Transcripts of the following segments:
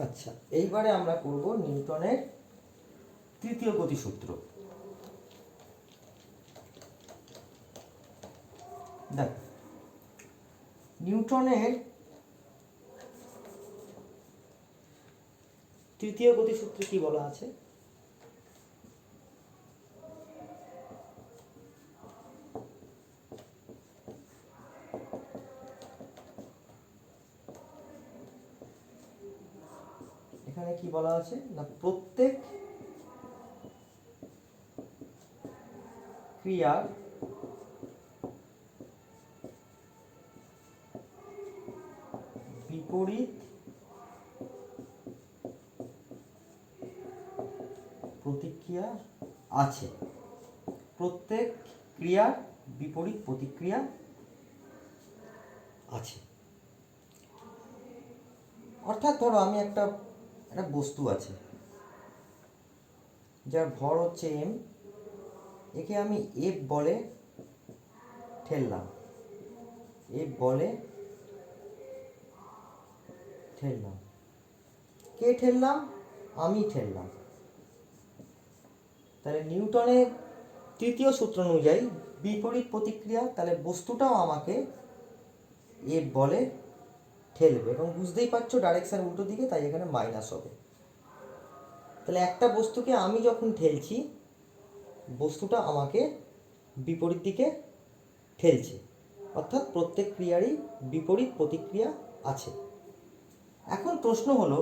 আচ্ছা, এইবারে আমরা করব নিউটনের তৃতীয় গতিসূত্র। দেখ, নিউটনের তৃতীয় গতিসূত্রে কি বলা আছে? এখানে কি বলা আছে না, প্রত্যেক ক্রিয়ার বিপরীত প্রতিক্রিয়া আছে। প্রত্যেক ক্রিয়ার বিপরীত প্রতিক্রিয়া আছে। অর্থাৎ ধরো আমি একটা বস্তু আছে যার ভর হচ্ছে m, একে আমি f বলে ঠেললাম, f বলে ঠেললাম। কে ঠেললাম? আমি ঠেললাম। তাহলে নিউটনের তৃতীয় সূত্র অনুযায়ী বিপরীত প্রতিক্রিয়া, তাহলে বস্তুটাও আমাকে f বলে ঠেলবে, এবং বুঝতেই পারছো ডাইরেকশন উল্টো দিকে, তাই এখানে মাইনাস হবে। তাহলে একটা বস্তুকে আমি যখন ঠেলছি, বস্তুটা আমাকে বিপরীত দিকে ঠেলছে, অর্থাৎ প্রত্যেক ক্রিয়ারই বিপরীত প্রতিক্রিয়া আছে। এখন প্রশ্ন হলো,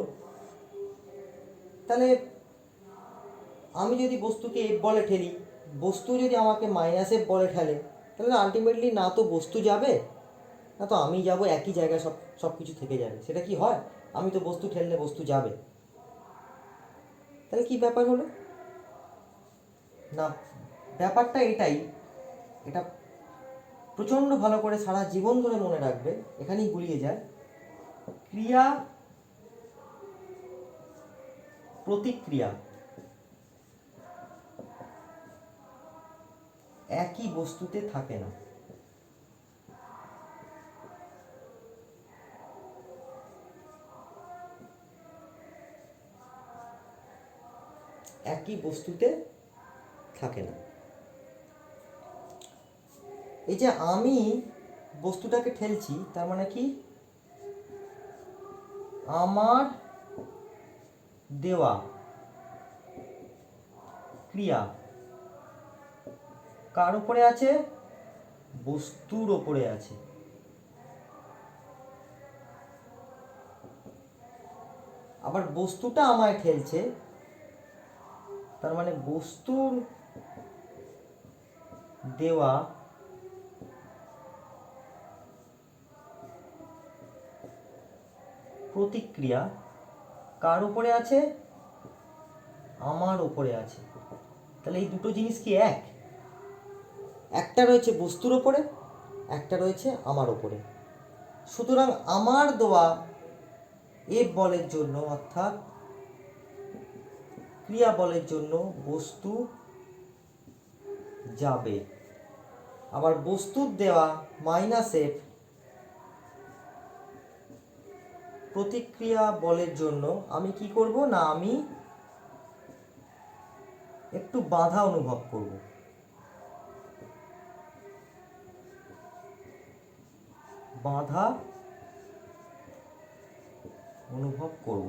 তাহলে আমি যদি বস্তুকে f বলে ঠেলি, বস্তু যদি আমাকে মাইনাস f বলে ঠেলে, তাহলে আলটিমেটলি না তো বস্তু যাবে, না তো আমি যাব, একই জায়গায় সব কিছু থেকে যাবে। সেটা কি হয়? আমি তো বস্তু ঠেললে বস্তু যাবে। তাহলে কি ব্যাপার হলো না, ব্যাপারটা এটাই, এটা প্রচণ্ড ভালো করে সারা জীবন ধরে মনে রাখবে, এখানেই গুলিয়ে যায়। ক্রিয়া প্রতিক্রিয়া একই বস্তুতে থাকে না। একই বস্তুতে থাকে না। এই যে আমি বস্তুটাকে ঠেলছি, তার মানে কি, আমার দেওয়া ক্রিয়া কার উপরে আছে? বস্তুর ওপরে আছে। আবার বস্তুটা আমায় ঠেলছে, তার মানে বস্তুর দেওয়া প্রতিক্রিয়া কার উপরে আছে? আমার উপরে আছে। তাহলে এই দুটো জিনিস কি এক? একটা রয়েছে বস্তুর ওপরে, একটা রয়েছে আমার ওপরে। সুতরাং আমার দেওয়া এফ বলের জন্য, অর্থাৎ ক্রিয়া বলের জন্য বস্তু যাবে। আবার বস্তুর দেওয়া মাইনাস এফ প্রতিক্রিয়া বলের জন্য আমি কি করব না, আমি একটু বাধা অনুভব করব। বাধা অনুভব করব।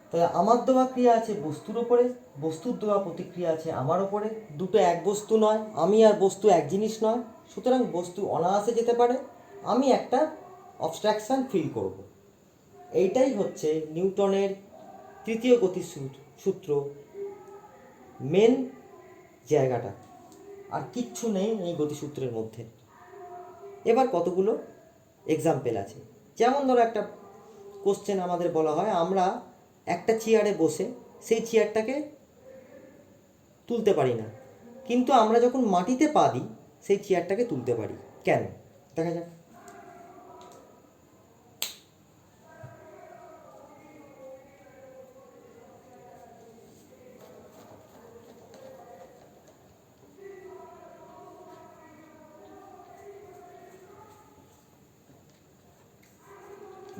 তাহলে আমার দেওয়া ক্রিয়া আছে বস্তুর ওপরে, বস্তুর দেওয়া প্রতিক্রিয়া আছে আমার ওপরে। দুটো এক বস্তু নয়, আমি আর বস্তু এক জিনিস নয়। সুতরাং বস্তু অনায়াসে যেতে পারে, আমি একটা অবস্ট্রাকশন ফিল করব। এইটাই হচ্ছে নিউটনের তৃতীয় গতির সূত্র, মেন জায়গাটা। আর কিচ্ছু নেই এই গতিসূত্রের মধ্যে। এবার কতগুলো এক্সাম্পল আছে। যেমন ধরো একটা কোশ্চেন আমাদের বলা হয়, আমরা একটা চেয়ারে বসে সেই চেয়ারটাকে তুলতে পারি না, কিন্তু আমরা যখন মাটিতে পা দিই সেই চেয়ারটাকে তুলতে পারি। কেন? দেখা যাক।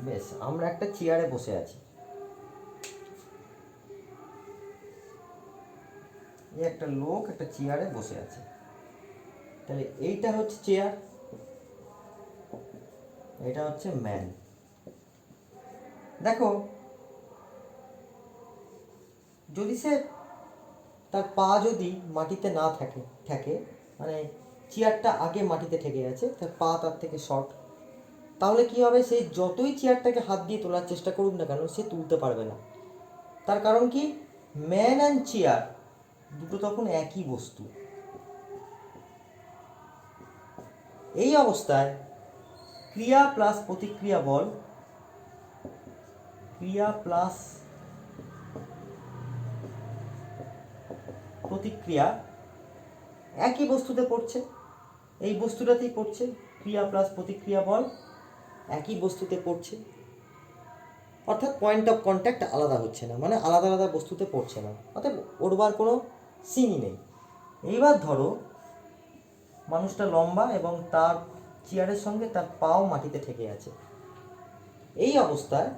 বেশ, আমরা একটা চেয়ারে বসে আছি, এই একটা লোক একটা চেয়ারে বসে আছে, তাহলে এইটা হচ্ছে চেয়ার, এটা হচ্ছে ম্যান। দেখো, যদি সে তার পা যদি মাটিতে না থাকে থাকে মানে চেয়ারটা আগে মাটিতে ঠেকে গেছে, তার পা তার থেকে শর্ট, তাহলে কি হবে, সে যতই চেয়ারটাকে হাত দিয়ে তোলার চেষ্টা করুক না কেন সে তুলতে পারবে না। তার কারণ কি, ম্যান অ্যান্ড চেয়ার দুটো তখন একই বস্তু। এই অবস্থায় ক্রিয়া প্লাস প্রতিক্রিয়া বল, ক্রিয়া প্লাস প্রতিক্রিয়া একই বস্তুতে পড়ছে, এই বস্তুটাতেই পড়ছে, ক্রিয়া প্লাস প্রতিক্রিয়া বল একই বস্তুতে পড়ছে, অর্থাৎ পয়েন্ট অফ কন্ট্যাক্ট আলাদা হচ্ছে না, মানে আলাদা আলাদা বস্তুতে পড়ছে না, অর্থাৎ ওড়বার কোনো সিনই নেই। এইবার ধরো মানুষটা লম্বা এবং তার চেয়ারের সঙ্গে তার পাও মাটিতে ঠেকে আছে, এই অবস্থায়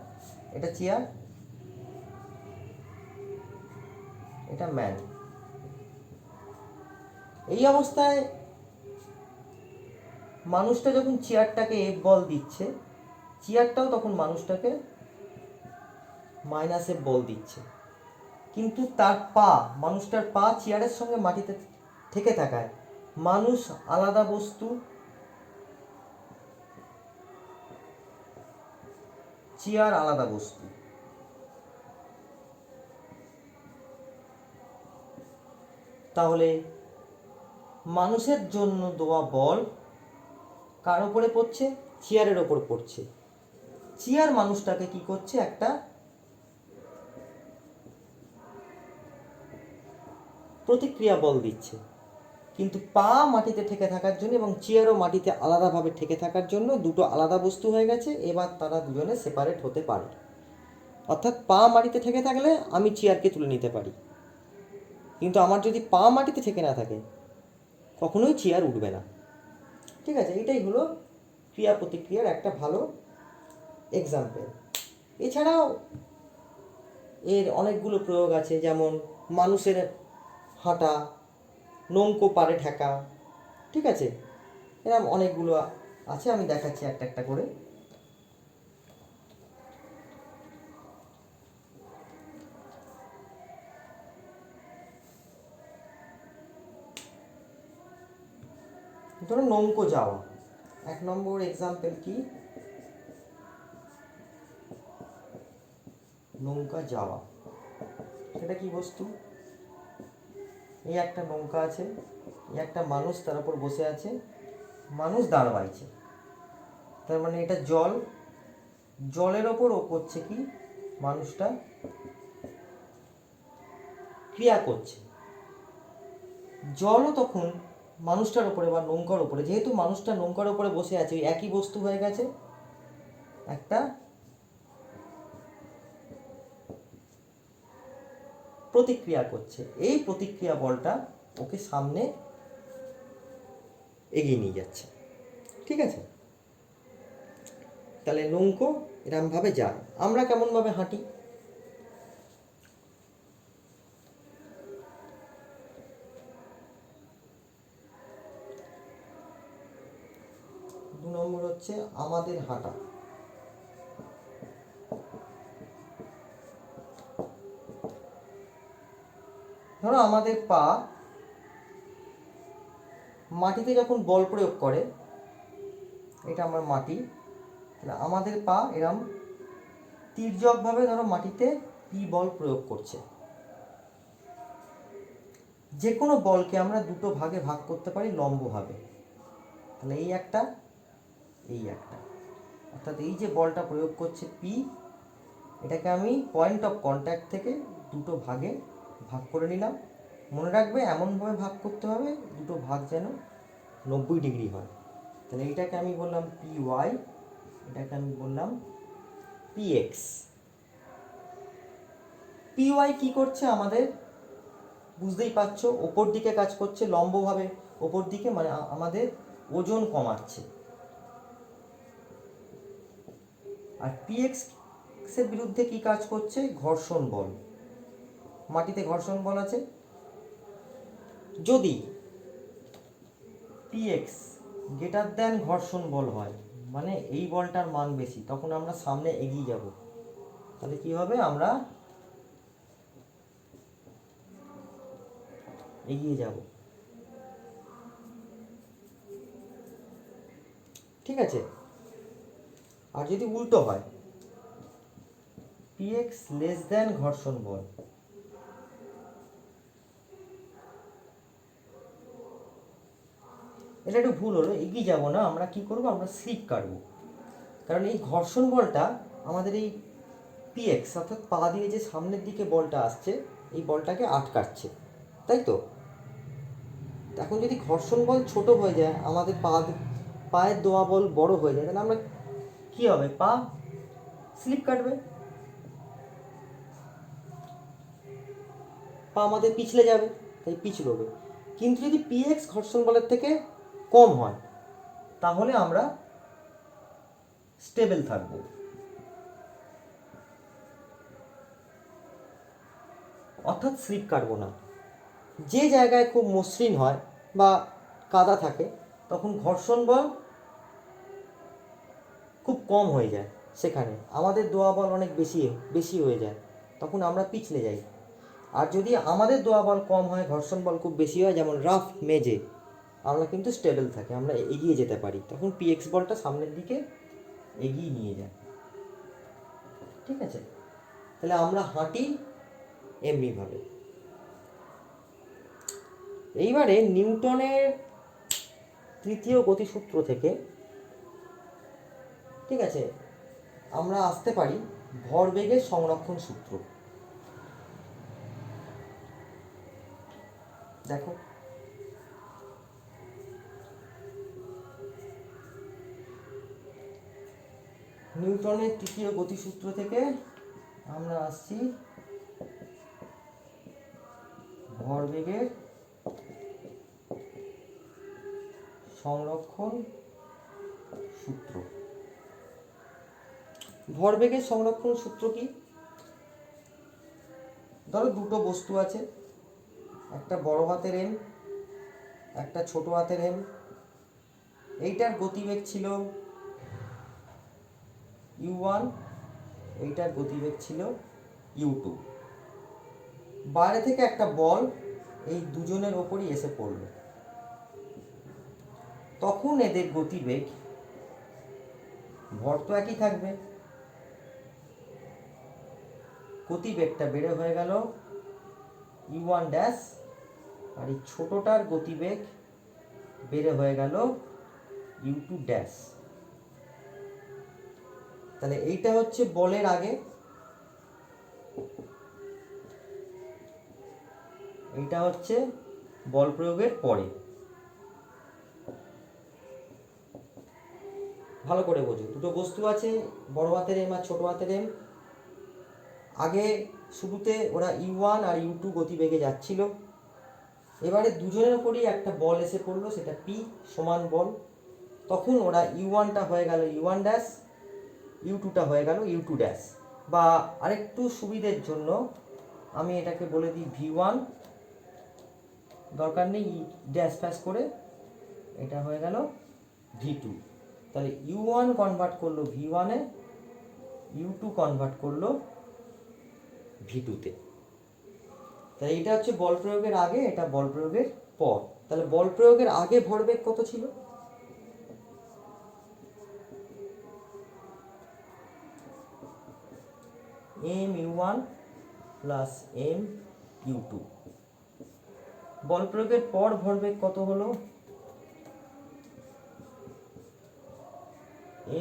এটা চেয়ার, এটা ম্যান। এই অবস্থায় মানুষটা যখন চেয়ারটাকে এফ বল দিচ্ছে, চেয়ারটাও তখন মানুষটাকে মাইনাস এফ বল দিচ্ছে, কিন্তু তার পা, মানুষটার পা চেয়ারের সঙ্গে মাটিতে ঠেকে থাকায় মানুষ আলাদা বস্তু, চেয়ার আলাদা বস্তু। তাহলে মানুষের জন্য দেওয়া বল কার ওপরে পড়ছে, চেয়ারের ওপর পড়ছে, চেয়ার মানুষটাকে কি করছে, একটা প্রতিক্রিয়া বল দিচ্ছে, কিন্তু পা মাটিতে ঠেকে থাকার জন্য এবং চেয়ারও মাটিতে আলাদাভাবে ঠেকে থাকার জন্য দুটো আলাদা বস্তু হয়ে গেছে, এবার তারা দুজনে সেপারেট হতে পারে। অর্থাৎ পা মাটিতে ঠেকে থাকলে আমি চেয়ারকে তুলে নিতে পারি, কিন্তু আমার যদি পা মাটিতে ঠেকে না থাকে কখনোই চেয়ার উঠবে না। ঠিক আছে, এটাই হলো ক্রিয়া প্রতিক্রিয়ার একটা ভালো এক্সাম্পল। এছাড়াও এর অনেকগুলো প্রয়োগ আছে, যেমন মানুষের হাঁটা, নৌকো পাড়ে ঠেকা, ঠিক আছে, এরকম অনেকগুলো আছে, আমি দেখাচ্ছি একটা একটা করে। ধরো নৌকো যাওয়া, এক নম্বর এক্সাম্পল কি, নৌকা যাওয়া, সেটা কি বস্তু, এই একটা নৌকা আছে, এই একটা মানুষ তার উপর বসে আছে, মানুষ দাঁড় বাইছে, তার মানে এটা জল, জলের ওপর ও করছে কি, মানুষটা ক্রিয়া করছে, জলও তখন মানুষটার ওপরে বা নৌকার ওপরে, যেহেতু মানুষটা নৌকার ওপরে বসে আছে, ওই একই বস্তু হয়ে গেছে, একটা প্রতিক্রিয়া করছে, এই প্রতিক্রিয়া বলটা ওকে সামনে এগিয়ে নিয়ে যাচ্ছে। ঠিক আছে, তাহলে নৌকো এরমভাবে যায়। আমরা কেমনভাবে হাঁটি, দু নম্বর হচ্ছে আমাদের হাঁটা। ধরো আমাদের পা মাটিতে যখন বল প্রয়োগ করে, এটা আমার মাটি, আমাদের পা এরম তির্যকভাবে ধরো মাটিতে পি বল প্রয়োগ করছে। যে কোনো বলকে আমরা দুটো ভাগে ভাগ করতে পারি লম্বভাবে, তাহলে এই একটা, এই একটা, অর্থাৎ এই যে বলটা প্রয়োগ করছে পি, এটাকে আমি পয়েন্ট অফ কন্ট্যাক্ট থেকে দুটো ভাগে ভাগ করে নিলাম। মনে রাখবে এমনভাবে ভাগ করতে হবে দুটো ভাগ যেন 90 ডিগ্রি হয়। তাহলে এইটাকে আমি বললাম পি ওয়াই, এটাকে আমি বললাম পি এক্স। পি ওয়াই কী করছে আমাদের বুঝতেই পারছো, ওপর দিকে কাজ করছে লম্বভাবে, ওপর দিকে, মানে আমাদের ওজন কমাচ্ছে। আর পিএক্স এর বিরুদ্ধে কি কাজ করছে? ঘর্ষণ বল। মাটিতে ঘর্ষণ বল আছে, যদি পিএক্স গ্রেটার দেন ঘর্ষণ বল হয়, মানে এই বলটার মান বেশি, তখন আমরা সামনে এগিয়ে যাব। তাহলে কি হবে? আমরা এগিয়ে যাব। ঠিক আছে? আর যদি উল্টো হয়, পিএক্স লেস দেন ঘর্ষণ বল, এটা একটু ভুল হলো, এগিয়ে যাব না, আমরা কি করব? আমরা স্লিপ কাটবো। কারণ এই ঘর্ষণ বলটা আমাদের এই পিএক্স অর্থাৎ পা দিয়ে যে সামনের দিকে বলটা আসছে, এই বলটাকে আটকাচ্ছে, তাই তো? এখন যদি ঘর্ষণ বল ছোট হয়ে যায়, আমাদের পায়ের দোয়া বল বড় হয়ে যায়, তাহলে আমরা কি হবে? পা স্লিপ কাটবে, পা আমাদের পিছলে যাবে, তাই পিছলবে। কিন্তু যদি পিএক্স ঘর্ষণ বলের থেকে কম হয়, তাহলে আমরা স্টেবল থাকব। অর্থাৎ স্লিপ কাটবো না। যে জায়গায় খুব মসৃণ হয় বা কাদা থাকে, তখন ঘর্ষণ বল খুব কম হয়ে যায়, সেখানে আমাদের দোয়া বল অনেক বেশি বেশি হয়ে যায়, তখন আমরা পিছলে যাই। আর যদি আমাদের দোয়া বল কম হয়, ঘর্ষণ বল খুব বেশি হয়, যেমন রাফ মেজে, আমরা কিন্তু স্টেবল থাকি, আমরা এগিয়ে যেতে পারি, তখন পিএক্স বলটা সামনের দিকে এগিয়ে নিয়ে যায়। ঠিক আছে? তাহলে আমরা হাঁটি এমনিভাবে। এইবারে নিউটনের তৃতীয় গতিসূত্র থেকে, ঠিক আছে, আমরা আসতে পারি ভরবেগের সংরক্ষণ সূত্র। দেখো, নিউটনের তৃতীয় গতিসূত্র থেকে আমরা আসছি ভরবেগের সংরক্ষণ সূত্র। ভরবেগের সংরক্ষণ সূত্র কি? ধরো দুটো বস্তু আছে, একটা বড় হাতের এম, একটা ছোট হাতের এম। এইটার গতিবেগ ছিল u1, এইটার গতিবেগ ছিল u2। বাইরে থেকে একটা বল এই দুজনের ওপরই এসে পড়ল, তখন এদের গতিবেগ, ভর তো একই থাকবে, গতিবেগটা বেড়ে হয়ে গেল u1 ড্যাশ, আর এই ছোটটার গতিবেগ বেড়ে হয়ে গেল u2 ড্যাশ। তাহলে এইটা হচ্ছে বলের আগে, এইটা হচ্ছে বল প্রয়োগের পরে। ভালো করে বোঝো, দুটো বস্তু আছে, বড় হাতের এম আর ছোট হাতের এম। আগে শুরুতে ওরা u1 আর u2 গতিবেগে যাচ্ছিল, এবারে দুজনের উপরই একটা বল এসে পড়লো, সেটা p সমান বল, তখন ওরা u1টা হয়ে গেল u1 ড্যাশ, u2টা হয়ে গেল u2 ড্যাশ। বা আরেকটু সুবিধের জন্য আমি এটাকে বলে দিই v1, দরকার নেই ড্যাশ ফ্যাশ করে, এটা হয়ে গেল v2। তাহলে u1 কনভার্ট করলো v1-এ, u2 কনভার্ট করলো v2-তে। তাহলে এটা হচ্ছে বল প্রয়োগের আগে, এটা বল প্রয়োগের পর। তাহলে বল প্রয়োগের আগে ভরবেগ কত ছিল? mu1 plus mu2। বল প্রয়োগের পর ভরবেগ কত হলো?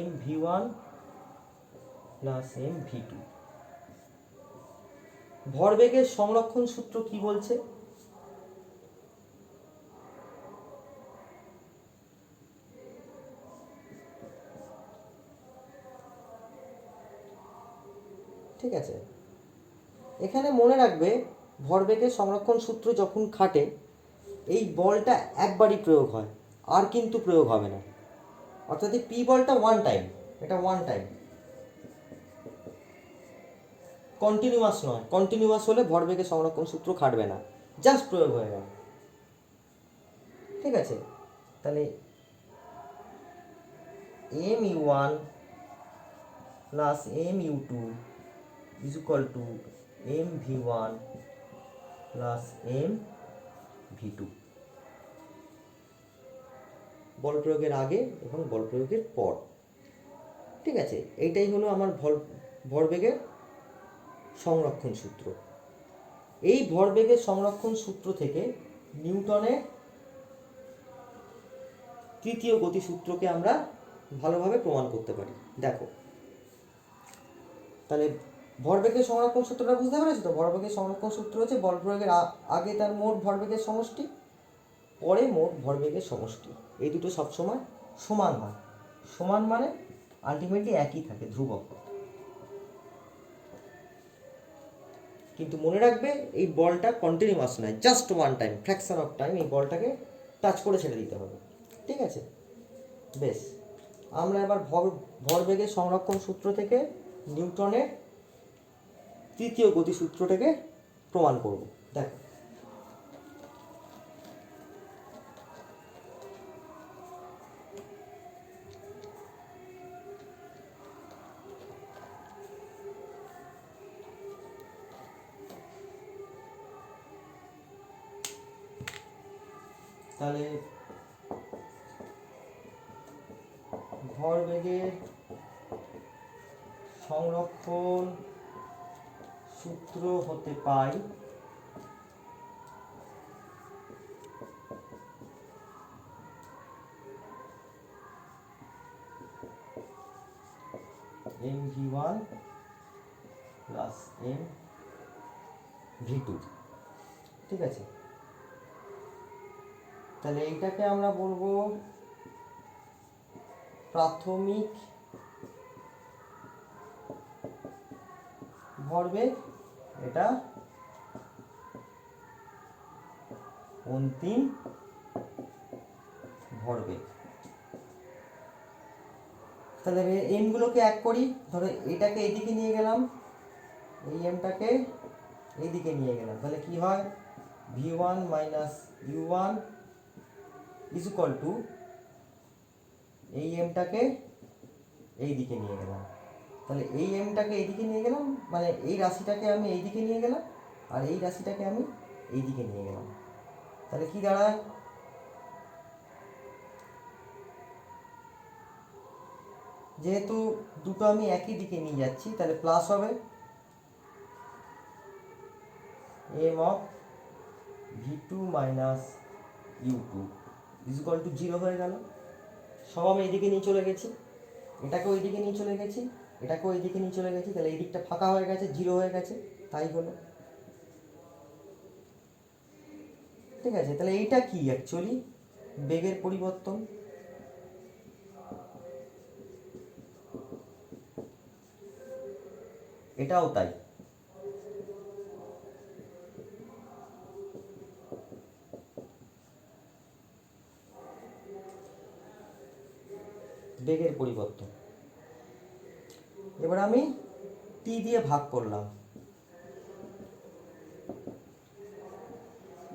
mv1 plus mv2। ভরবেগের সংরক্ষণ সূত্র কি বলছে? ঠিক আছে, এখানে মনে রাখবে ভরবেগের সংরক্ষণ সূত্র যখন খাটে, এই বলটা একবারই প্রয়োগ হয়, আর কিন্তু প্রয়োগ হবে না। অর্থাৎ এই পি বলটা ওয়ান টাইম, এটা ওয়ান টাইম। কন্টিনিউয়াস নয়, কন্টিনিউয়াস হলে ভরবেগের সংরক্ষণ সূত্র খাটবে না, জাস্ট প্রয়োগ হয়ে গেল। ঠিক আছে, তাহলে mu1 plus mu2 is equal two mv1 plus mv2, বল প্রয়োগের আগে এবং বল প্রয়োগের পর। ঠিক আছে, এইটাই হলো আমার ভরবেগের সংরক্ষণ সূত্র। এই ভরবেগের সংরক্ষণ সূত্র থেকে নিউটনের তৃতীয় গতিসূত্রকে আমরা ভালোভাবে প্রমাণ করতে পারি। দেখো, তাহলে ভরবেগের সংরক্ষণ সূত্রটা বুঝতে পেরেছো তো? ভরবেগের সংরক্ষণ সূত্র হচ্ছে বল প্রয়োগের আগে তার মোট ভরবেগের সমষ্টি, পরে মোট ভরবেগের সমষ্টি। এই দুটো সবসময় সমান হয়। সমান মানে আলটিমেটলি একই থাকে, ধ্রুবক। কিন্তু মনে রাখবে এই বলটা কন্টিনিউয়াস নয়, just one time, fraction of time এই বলটাকে টাচ করে ছেড়ে দিতে হবে। ঠিক আছে, বেশ, আমরা এবার ভরবেগের সংরক্ষণ সূত্র থেকে নিউটনের তৃতীয় গতিসূত্রটাকে প্রমাণ করব। দেখো, তাহলে ভরবেগের সংরক্ষণ সূত্র হতে পাই mv1 প্লাস mv2। ঠিক আছে, তাহলে এইটাকে আমরা বলবো প্রাথমিক ভরবেগ, এটা অন্তিম ভরবেগ। তাহলে এমগুলোকে এক করি, ধরো এটাকে এইদিকে নিয়ে গেলাম, এই এমটাকে এইদিকে নিয়ে গেলাম, তাহলে কি হয়? v1 minus u1 is equal two এই এমটাকে এইদিকে নিয়ে গেলাম, তাহলে এই এমটাকে এইদিকে নিয়ে গেলাম, মানে এই রাশিটাকে আমি এইদিকে নিয়ে গেলাম আর এই রাশিটাকে আমি এইদিকে নিয়ে গেলাম। তাহলে কি দাঁড়ায়? যেহেতু দুটো আমি একই দিকে নিয়ে যাচ্ছি, তাহলে প্লাস হবে m of v2 minus u2 is equal to 0 হয়ে গেল। সব আমি এইদিকে নিয়ে চলে গেছি, এটাকেও এইদিকে নিয়ে চলে গেছি, এটাকেও এইদিকে নিয়ে চলে গেছি, তাহলে এই দিকটা ফাঁকা হয়ে গেছে, 0 হয়ে গেছে, তাই হলো। ঠিক আছে, তাহলে এইটা কি অ্যাকচুয়ালি? বেগের পরিবর্তন। এটাও তাই। বেগের পরিবর্তন। এবার আমি টি দিয়ে ভাগ করলাম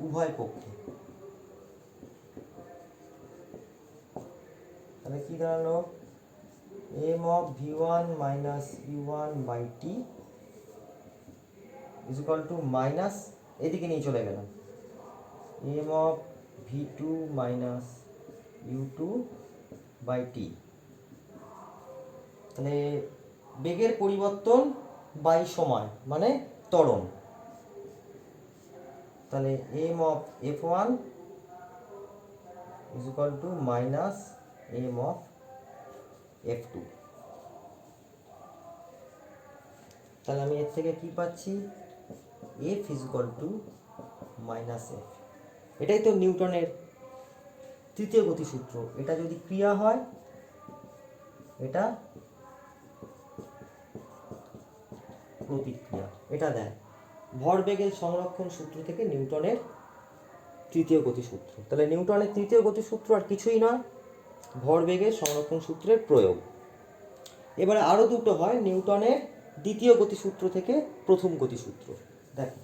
উভয় পক্ষে, তাহলে কি দাঁড়ালো? m of v1 minus u1 by T is equal to minus, এদিকে নিয়ে চলে গেলাম, m of v2 minus u2 by T. তাহলে বেগের পরিবর্তন বাই সময় মানে ত্বরণ, তাহলে m of f1 is equal to minus m of f2। তাহলে আমি এর থেকে কি পাচ্ছি? f is equal to minus f। এটাই তো নিউটনের তৃতীয় গতিসূত্র। এটা যদি ক্রিয়া হয়, এটা প্রতিক্রিয়া। এটা দেয় ভরবেগের সংরক্ষণ সূত্র থেকে নিউটনের তৃতীয় গতিসূত্র। তাহলে নিউটনের তৃতীয় গতিসূত্র আর কিছুই নয়, ভরবেগের সংরক্ষণ সূত্রের প্রয়োগ। এবারে আরও দুটো হয়, নিউটনের দ্বিতীয় গতিসূত্র থেকে প্রথম গতিসূত্র। দেখো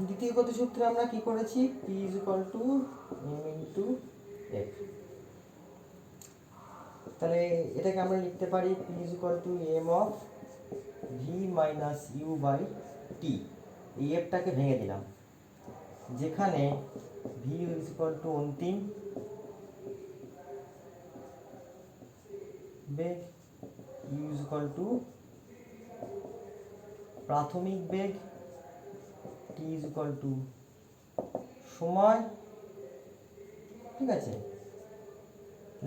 দ্বিতীয় গতিসূত্রে আমরা কি করেছি, P is equal to M into F. তাহলে এটাকে আমরা লিখতে পারি P is equal to M of V minus U by T. এই এফটাকে ভেঙে দিলাম, যেখানে ভি ইজ ইকুয়াল টু অন্তিম বেগ, ইউ ইজ ইকুয়াল টু প্রাথমিক বেগ, টি ইজ ইকুয়াল টু সময়। ঠিক আছে,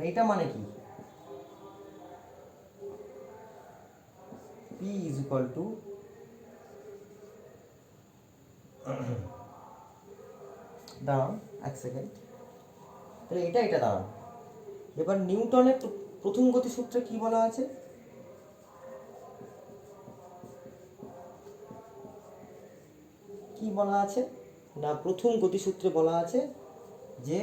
এইটা মানে কি, পি ইজ ইকুয়াল টু দাঁড়ান এক সেকেন্ড, তাহলে এটা দাঁড়ান। এবার নিউটনের প্রথম গতিসূত্রে কি বলা আছে, কি বলা আছে না, প্রথম গতিসূত্রে বলা আছে যে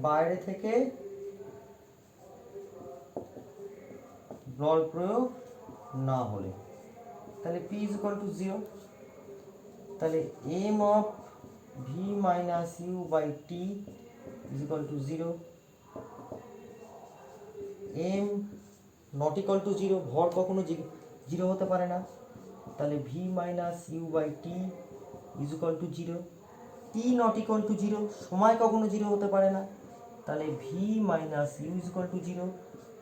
বাইরে থেকে বল প্রয়োগ না হলে, তাহলে পি ইজ ইকুয়াল টু 0। তাহলে M of V minus U by T is equal to 0। M not equal to 0, ভর কখনো 0 হতে পারে না, তাহলে V minus U by T is equal to 0। T not equal to 0, সময় কখনো 0 হতে পারে না, তাহলে V minus U is equal to 0।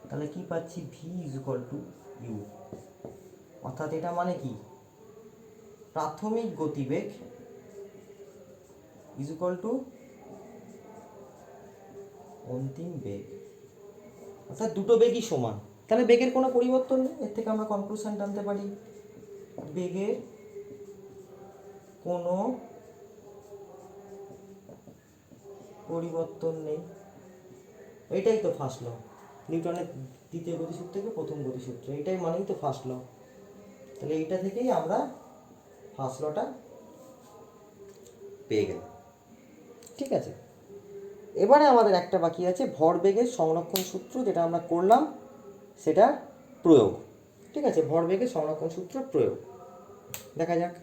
তাহলে কি পাচ্ছি, V is equal to U. অর্থাৎ এটা মানে কি, প্রাথমিক গতিবেগ ইজ ইকুয়াল টু অন্তিম বেগ, অর্থাৎ দুটো বেগই সমান। তাহলে বেগের কোনো পরিবর্তন নেই। এর থেকে আমরা কনক্লুশন টানতে পারি বেগের কোনো পরিবর্তন নেই। এইটাই তো ফার্স্ট ল, নিউটনের দ্বিতীয় গতিসূত্র থেকে প্রথম গতিসূত্র, এইটাই মানেই তো ফার্স্ট ল। তাহলে এইটা থেকেই আমরা ফার্স্ট লটা পেয়ে গেলাম। ঠিক আছে, এবারে আমাদের একটা বাকি আছে ভরবেগের সংরক্ষণ সূত্র, যেটা আমরা করলাম সেটা প্রয়োগ। ঠিক আছে, ভরবেগের সংরক্ষণ সূত্র প্রয়োগ দেখা যাক।